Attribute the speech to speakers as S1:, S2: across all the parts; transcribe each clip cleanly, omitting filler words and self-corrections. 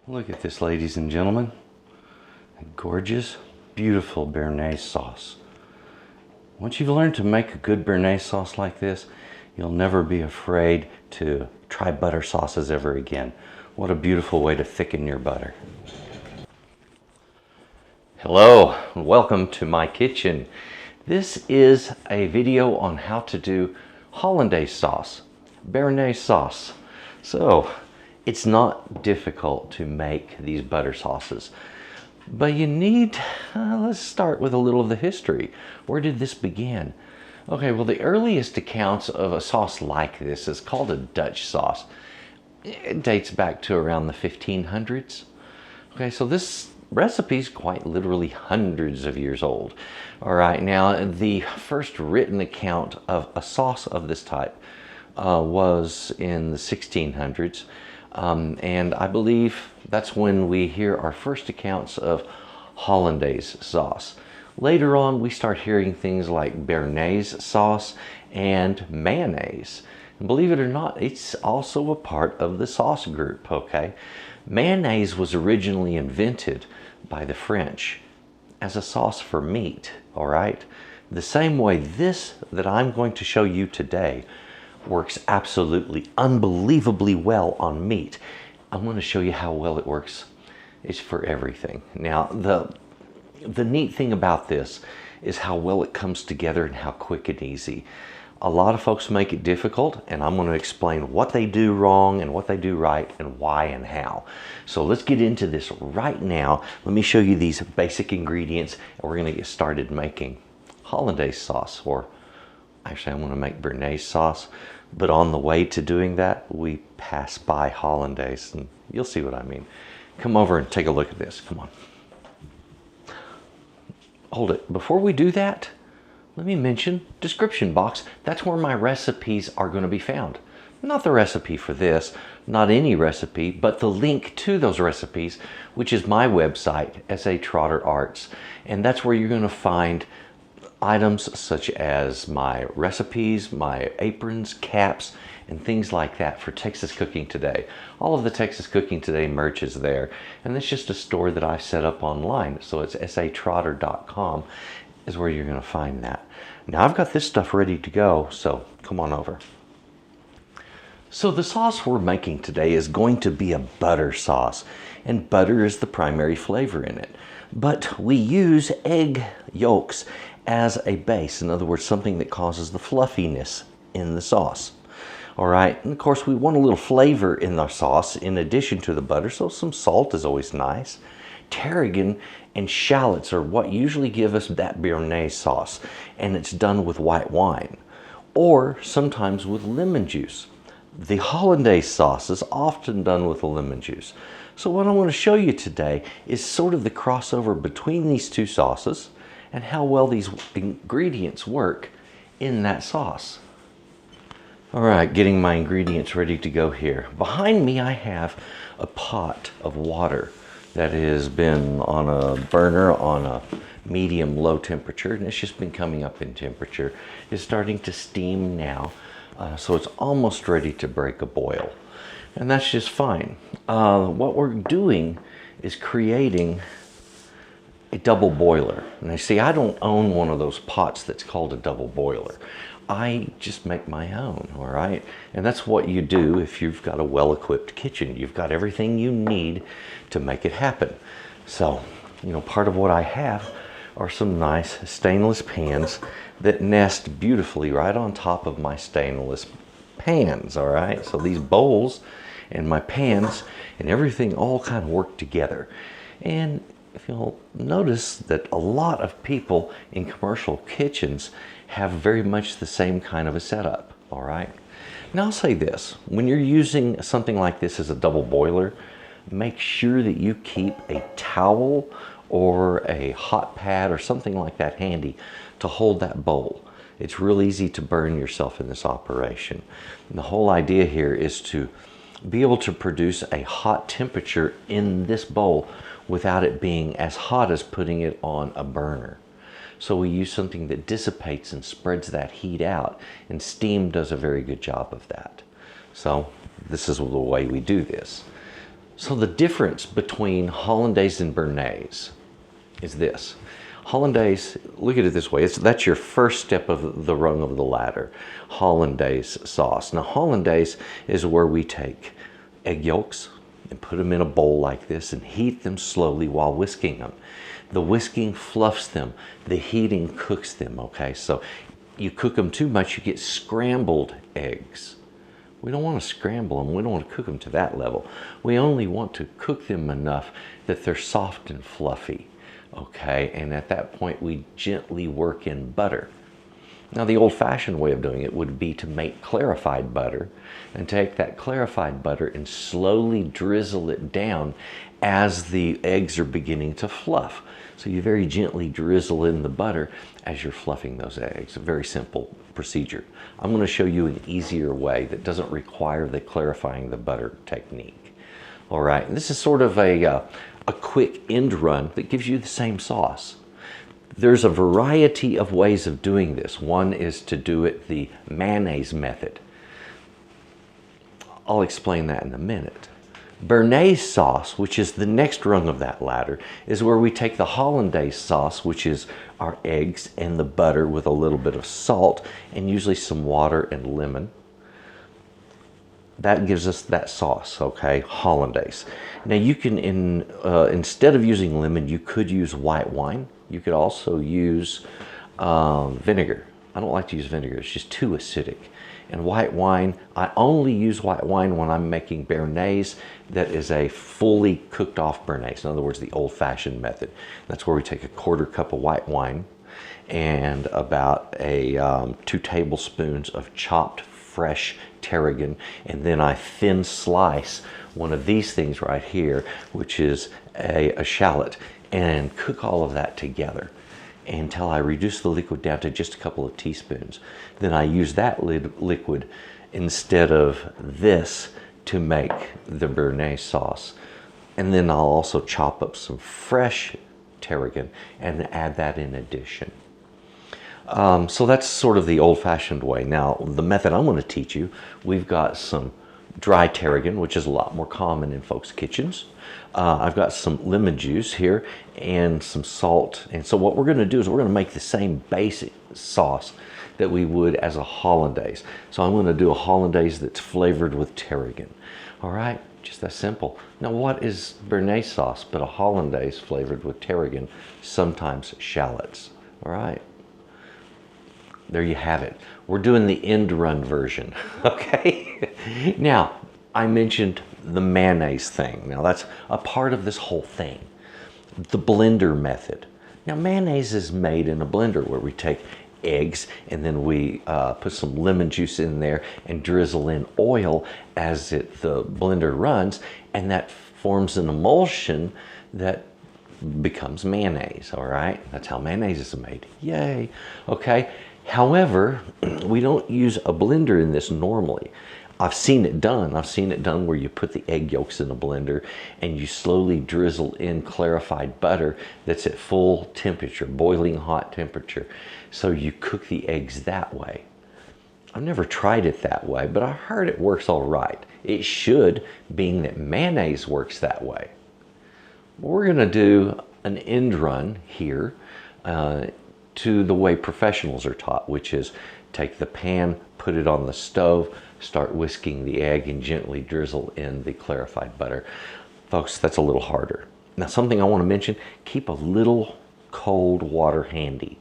S1: Look at this, ladies and gentlemen. A gorgeous, beautiful Bernaise sauce. Once you've learned to make a good Bernaise sauce like this, you'll never be afraid to try butter sauces ever again. What a beautiful way to thicken your butter. Hello, and welcome to my kitchen. This is a video on how to do Hollandaise sauce, Bernaise sauce. So, it's not difficult to make these butter sauces, but you need, let's start with a little of the history. Where did this begin? Okay, well, the earliest accounts of a sauce like this is called a Dutch sauce. It dates back to around the 1500s. Okay, so this recipe is quite literally hundreds of years old. All right, now the first written account of a sauce of this type was in the 1600s. And I believe that's when we hear our first accounts of Hollandaise sauce. Later on, we start hearing things like Bernaise sauce and mayonnaise. And believe it or not, it's also a part of the sauce group, okay? Mayonnaise was originally invented by the French as a sauce for meat, all right? The same way this that I'm going to show you today works absolutely unbelievably well on meat. I'm going to show you how well it works. It's for everything. Now, the neat thing about this is how well it comes together and how quick and easy. A lot of folks make it difficult, and I'm going to explain what they do wrong and what they do right and why and how. So let's get into this right now. Let me show you these basic ingredients, and we're going to get started making Hollandaise sauce, or actually I'm going to make Bernaise sauce. But on the way to doing that, we pass by Hollandaise, and you'll see what I mean. Come over and take a look at this. Come on. Hold it. Before we do that, let me mention description box. That's where my recipes are going to be found. Not the recipe for this, not any recipe, but the link to those recipes, which is my website, S.A.Trotter Arts. And that's where you're going to find items such as my recipes, my aprons, caps, and things like that for Texas Cooking Today. All of the Texas Cooking Today merch is there, and it's just a store that I set up online. So it's S.A.Trotter.com is where you're going to find that. Now I've got this stuff ready to go, so come on over. So the sauce we're making today is going to be a butter sauce, and butter is the primary flavor in it. But we use egg yolks as a base. In other words, something that causes the fluffiness in the sauce. All right, and of course we want a little flavor in our sauce in addition to the butter, so some salt is always nice. Tarragon and shallots are what usually give us that Bernaise sauce, and it's done with white wine or sometimes with lemon juice. The Hollandaise sauce is often done with lemon juice. So what I want to show you today is sort of the crossover between these two sauces and how well these ingredients work in that sauce. All right, getting my ingredients ready to go here. Behind me I have a pot of water that has been on a burner on a medium low temperature, and it's just been coming up in temperature. It's starting to steam now, so it's almost ready to break a boil, and that's just fine. What we're doing is creating a double boiler. And you see, I don't own one of those pots that's called a double boiler. I just make my own, all right? And that's what you do if you've got a well-equipped kitchen. You've got everything you need to make it happen. So, you know, part of what I have are some nice stainless pans that nest beautifully right on top of my stainless pans, all right? So these bowls and my pans and everything all kind of work together. And if you'll notice that a lot of people in commercial kitchens have very much the same kind of a setup, all right? Now I'll say this, when you're using something like this as a double boiler, make sure that you keep a towel or a hot pad or something like that handy to hold that bowl. It's real easy to burn yourself in this operation. And the whole idea here is to be able to produce a hot temperature in this bowl without it being as hot as putting it on a burner. So we use something that dissipates and spreads that heat out, and steam does a very good job of that. So this is the way we do this. So the difference between Hollandaise and Bernays is this. Hollandaise, look at it this way, that's your first step of the rung of the ladder, Hollandaise sauce. Now Hollandaise is where we take egg yolks and put them in a bowl like this and heat them slowly while whisking them. The whisking fluffs them, the heating cooks them, okay? So you cook them too much, you get scrambled eggs. We don't want to scramble them, we don't want to cook them to that level. We only want to cook them enough that they're soft and fluffy, okay? And at that point, we gently work in butter. Now, the old-fashioned way of doing it would be to make clarified butter and take that clarified butter and slowly drizzle it down as the eggs are beginning to fluff. So you very gently drizzle in the butter as you're fluffing those eggs. A very simple procedure. I'm going to show you an easier way that doesn't require the clarifying the butter technique. All right, and this is sort of a quick end run that gives you the same sauce. There's a variety of ways of doing this. One is to do it the mayonnaise method. I'll explain that in a minute. Bernaise sauce, which is the next rung of that ladder, is where we take the Hollandaise sauce, which is our eggs and the butter with a little bit of salt and usually some water and lemon. That gives us that sauce, okay, Hollandaise. Now you can, instead of using lemon, you could use white wine. You could also use vinegar. I don't like to use vinegar, it's just too acidic. And white wine, I only use white wine when I'm making Bernaise that is a fully cooked off Bernaise. In other words, the old-fashioned method. That's where we take a 1/4 cup of white wine and about 2 tablespoons of chopped fresh tarragon, and then I thin slice one of these things right here, which is a shallot, and cook all of that together until I reduce the liquid down to just a couple of teaspoons. Then I use that liquid instead of this to make the Bernaise sauce. And then I'll also chop up some fresh tarragon and add that in addition. So that's sort of the old-fashioned way. Now, the method I'm going to teach you, we've got some dry tarragon, which is a lot more common in folks' kitchens. I've got some lemon juice here and some salt. And so what we're going to do is we're going to make the same basic sauce that we would as a Hollandaise. So I'm going to do a Hollandaise that's flavored with tarragon. All right, just that simple. Now, what is Bernaise sauce but a Hollandaise flavored with tarragon, sometimes shallots? All right. There you have it. We're doing the end run version, okay? Now, I mentioned the mayonnaise thing. Now, that's a part of this whole thing. The blender method. Now, mayonnaise is made in a blender where we take eggs and then we put some lemon juice in there and drizzle in oil as the blender runs, and that forms an emulsion that becomes mayonnaise, all right? That's how mayonnaise is made. Yay, okay? However, we don't use a blender in this normally. I've seen it done. I've seen it done where you put the egg yolks in a blender and you slowly drizzle in clarified butter that's at full temperature, boiling hot temperature. So you cook the eggs that way. I've never tried it that way, but I heard it works all right. It should, being that mayonnaise works that way. We're gonna do an end run here to the way professionals are taught, which is take the pan, put it on the stove, start whisking the egg and gently drizzle in the clarified butter. Folks, that's a little harder. Now, something I want to mention, keep a little cold water handy.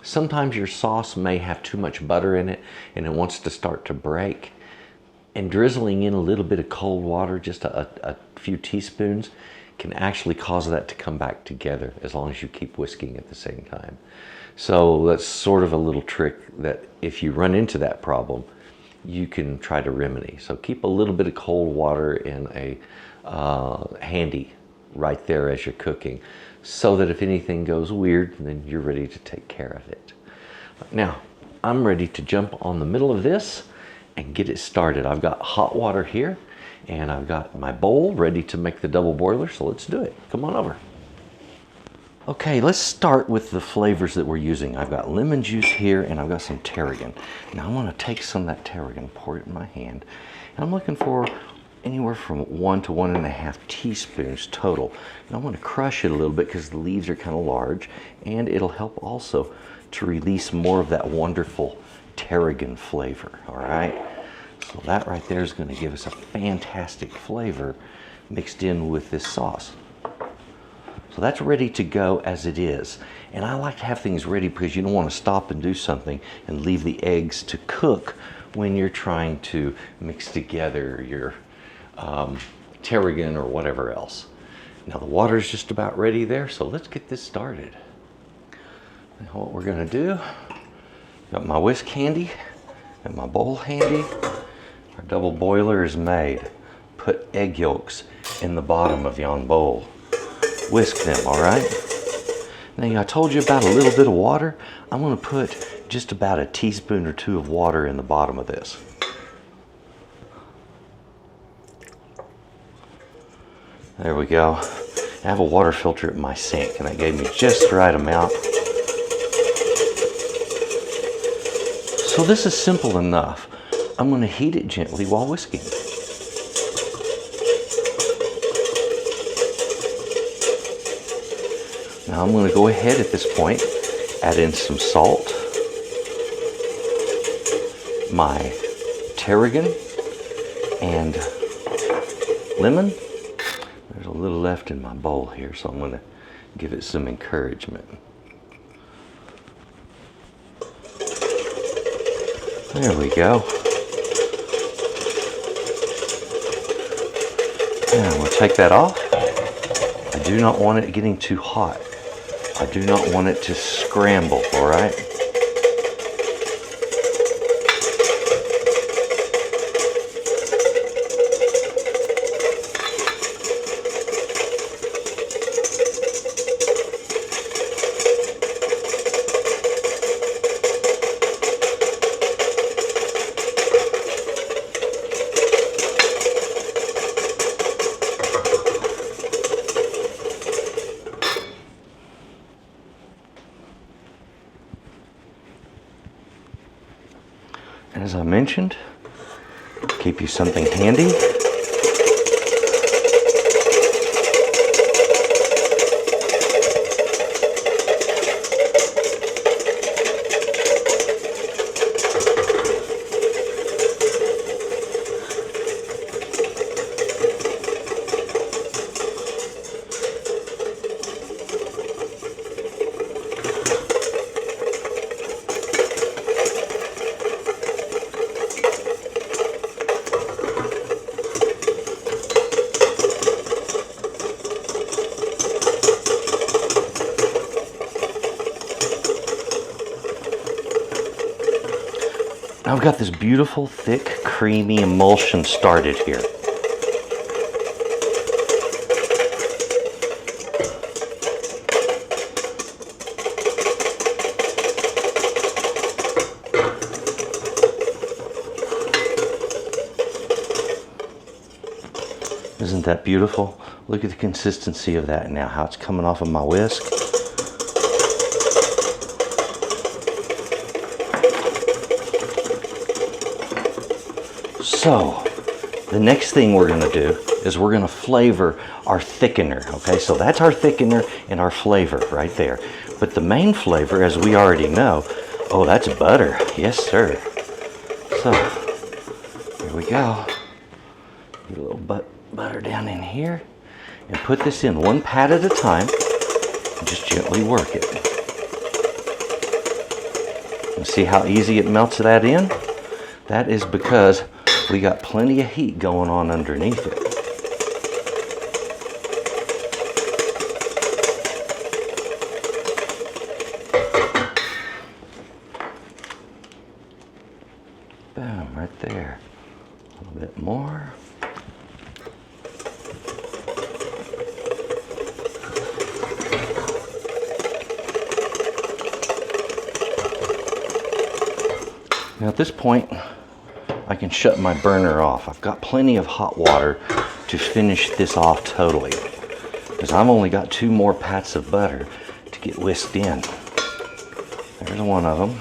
S1: Sometimes your sauce may have too much butter in it and it wants to start to break. And drizzling in a little bit of cold water, just a few teaspoons, can actually cause that to come back together as long as you keep whisking at the same time. So that's sort of a little trick that if you run into that problem, you can try to remedy. So keep a little bit of cold water in a handy right there as you're cooking, so that if anything goes weird, then you're ready to take care of it. Now, I'm ready to jump on the middle of this and get it started. I've got hot water here, and I've got my bowl ready to make the double boiler, so let's do it. Come on over. Okay, let's start with the flavors that we're using. I've got lemon juice here, and I've got some tarragon. Now I'm gonna take some of that tarragon, pour it in my hand, and I'm looking for anywhere from 1 to 1.5 teaspoons total. And I want to crush it a little bit because the leaves are kind of large, and it'll help also to release more of that wonderful tarragon flavor. All right, so that right there is going to give us a fantastic flavor mixed in with this sauce. So that's ready to go as it is. And I like to have things ready because you don't want to stop and do something and leave the eggs to cook when you're trying to mix together your tarragon or whatever else. Now the water's just about ready there, so let's get this started. And what we're gonna do, got my whisk handy and my bowl handy. Our double boiler is made. Put egg yolks in the bottom of yon bowl. Whisk them, all right? Now I told you about a little bit of water. I'm gonna put just about a teaspoon or 2 of water in the bottom of this. There we go. I have a water filter at my sink, and that gave me just the right amount. So this is simple enough. I'm going to heat it gently while whisking. Now I'm going to go ahead at this point, add in some salt, my tarragon, and lemon. There's a little left in my bowl here, so I'm going to give it some encouragement. There we go. And we'll take that off. I do not want it getting too hot. I do not want it to scramble, all right? As I mentioned, keep you something handy. Now I've got this beautiful, thick, creamy emulsion started here. Isn't that beautiful? Look at the consistency of that now, how it's coming off of my whisk. So, the next thing we're going to do is we're going to flavor our thickener, okay? So that's our thickener and our flavor right there. But the main flavor, as we already know, oh, that's butter. Yes, sir. So, here we go. Get a little butter down in here and put this in one pat at a time and just gently work it. And see how easy it melts that in? That is because we got plenty of heat going on underneath it. Boom, right there. A little bit more. Now at this point, I can shut my burner off. I've got plenty of hot water to finish this off totally, because I've only got 2 more pats of butter to get whisked in. There's one of them.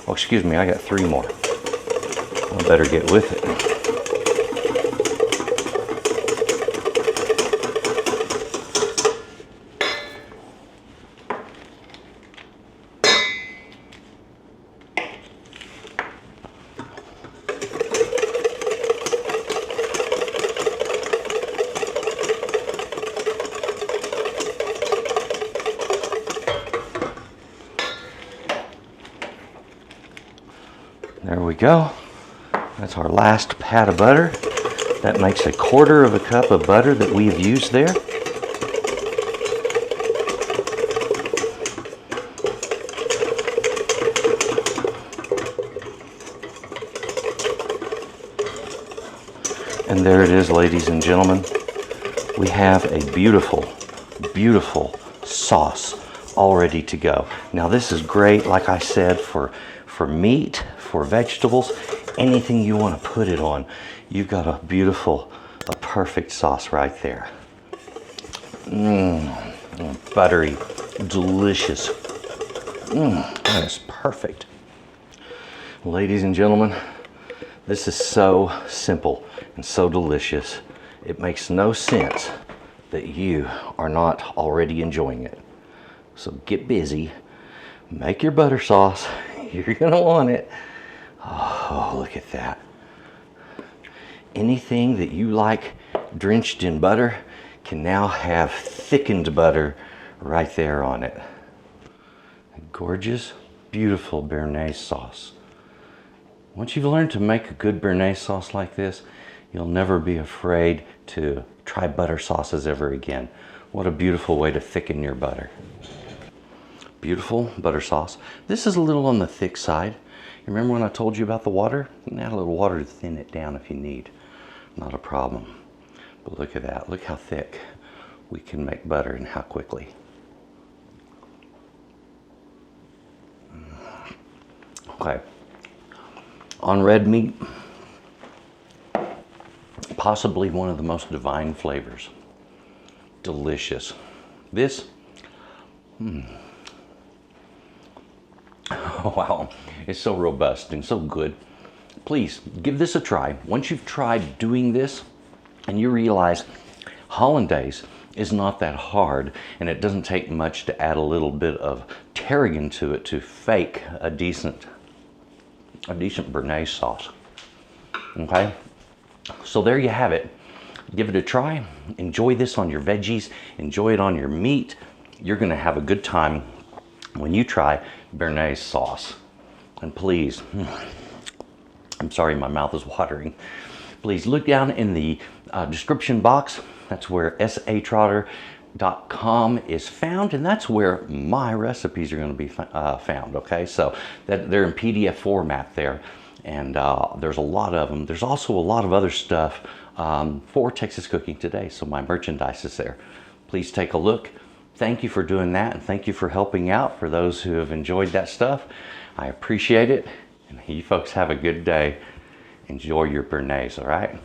S1: Oh, excuse me, I got 3 more. I better get with it. There we go. That's our last pat of butter. That makes 1/4 cup of butter that we have used there. And there it is, ladies and gentlemen. We have a beautiful, beautiful sauce all ready to go. Now this is great, like I said, for meat, for vegetables, anything you want to put it on. You've got a beautiful, a perfect sauce right there. Buttery, delicious. That is perfect. Ladies and gentlemen, this is so simple and so delicious. It makes no sense that you are not already enjoying it. So get busy, make your butter sauce. You're gonna want it. Oh, look at that. Anything that you like drenched in butter can now have thickened butter right there on it. A gorgeous, beautiful Bernaise sauce. Once you've learned to make a good Bernaise sauce like this, you'll never be afraid to try butter sauces ever again. What a beautiful way to thicken your butter. Beautiful butter sauce. This is a little on the thick side. You remember when I told you about the water? You can add a little water to thin it down if you need. Not a problem. But look at that. Look how thick we can make butter and how quickly. Okay. On red meat, possibly one of the most divine flavors. Delicious. This, wow, it's so robust and so good. Please give this a try. Once you've tried doing this and you realize Hollandaise is not that hard and it doesn't take much to add a little bit of tarragon to it to fake a decent Bernaise sauce. Okay, so there you have it. Give it a try. Enjoy this on your veggies. Enjoy it on your meat. You're gonna have a good time when you try Bernaise sauce. And please, I'm sorry, my mouth is watering. Please look down in the description box. That's where S.A.Trotter.com is found, and that's where my recipes are going to be found. Okay, so they're in PDF format there, and there's a lot of them. There's also a lot of other stuff for Texas Cooking Today, so my merchandise is there. Please take a look. Thank you for doing that, and thank you for helping out for those who have enjoyed that stuff. I appreciate it, and you folks have a good day. Enjoy your Bernaise, all right?